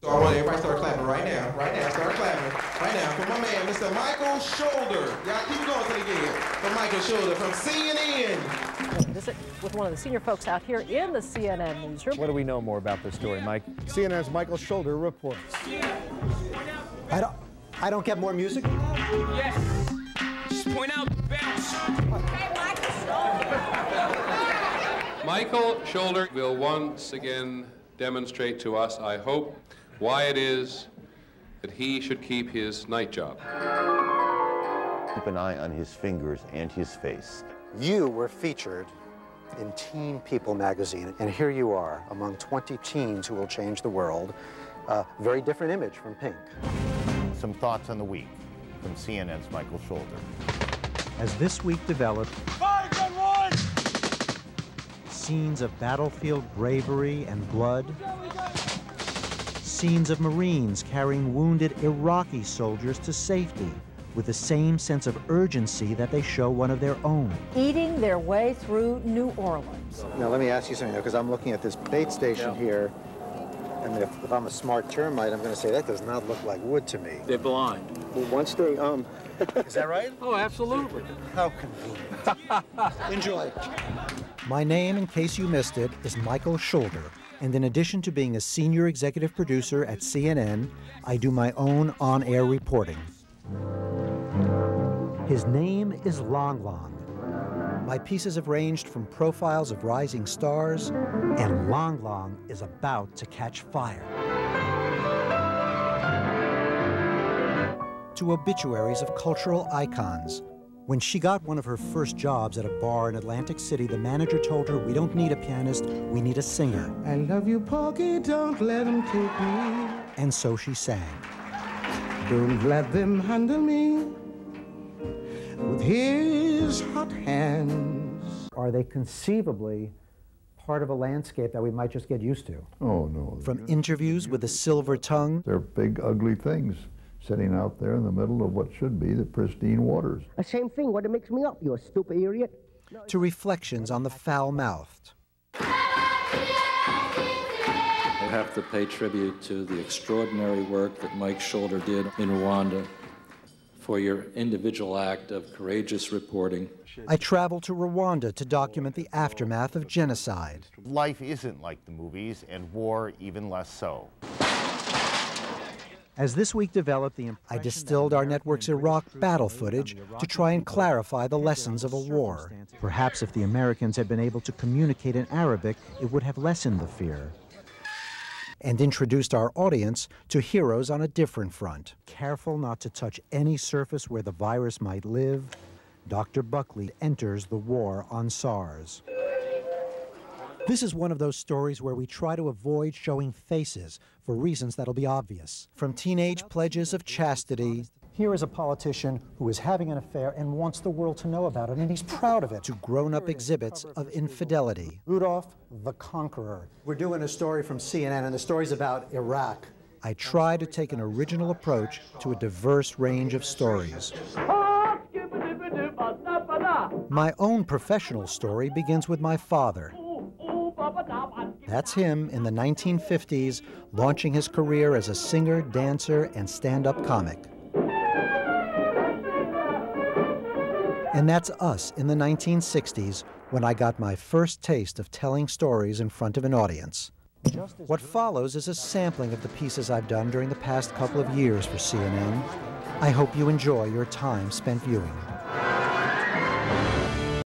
So I want everybody to start clapping right now. Right now, start clapping. Right now, for my man, Mr. Michael Schaulder. Y'all keep going till they get here. For Michael Schaulder from CNN. Visit with one of the senior folks out here in the CNN newsroom. What do we know more about this story, Mike? CNN's Michael Schaulder reports. I don't get more music? Yes. Just point out the bounce. Hey, Michael Schaulder will once again demonstrate to us, I hope, why it is that he should keep his night job. Keep an eye on his fingers and his face. You were featured in Teen People magazine, and here you are among 20 teens who will change the world. A very different image from Pink. Some thoughts on the week from CNN's Michael Schaulder. As this week developed, scenes of battlefield bravery and blood, scenes of Marines carrying wounded Iraqi soldiers to safety with the same sense of urgency that they show one of their own. Eating their way through New Orleans. Now, let me ask you something, because I'm looking at this bait station here, and if I'm a smart termite, I'm going to say that does not look like wood to me. They're blind. Well, once they, is that right? Oh, absolutely. How convenient. Enjoy. My name, in case you missed it, is Michael Schaulder, and in addition to being a senior executive producer at CNN, I do my own on-air reporting. His name is Long Long. My pieces have ranged from profiles of rising stars, and Long Long is about to catch fire, to obituaries of cultural icons. When she got one of her first jobs at a bar in Atlantic City, the manager told her, "We don't need a pianist, we need a singer." I love you, Porky, don't let them take me. And so she sang. Don't let them handle me with his hot hands. Are they conceivably part of a landscape that we might just get used to? Oh, no. From interviews with a silver tongue. They're big, ugly things sitting out there in the middle of what should be the pristine waters. The same thing. What makes me up, you stupid idiot? To reflections on the foul-mouthed. I have to pay tribute to the extraordinary work that Mike Schaulder did in Rwanda, for your individual act of courageous reporting. I traveled to Rwanda to document the aftermath of genocide. Life isn't like the movies, and war even less so. As this week developed, I distilled our network's Iraq battle footage to try and clarify the lessons of a war. Perhaps if the Americans had been able to communicate in Arabic, it would have lessened the fear. And introduced our audience to heroes on a different front. Careful not to touch any surface where the virus might live, Dr. Buckley enters the war on SARS. This is one of those stories where we try to avoid showing faces for reasons that'll be obvious. From teenage pledges of chastity. Here is a politician who is having an affair and wants the world to know about it, and he's proud of it. To grown-up exhibits of infidelity. Rudolph the Conqueror. We're doing a story from CNN, and the story's about Iraq. I try to take an original approach to a diverse range of stories. My own professional story begins with my father. That's him in the 1950s, launching his career as a singer, dancer, and stand-up comic. And that's us in the 1960s, when I got my first taste of telling stories in front of an audience. What follows is a sampling of the pieces I've done during the past couple of years for CNN. I hope you enjoy your time spent viewing.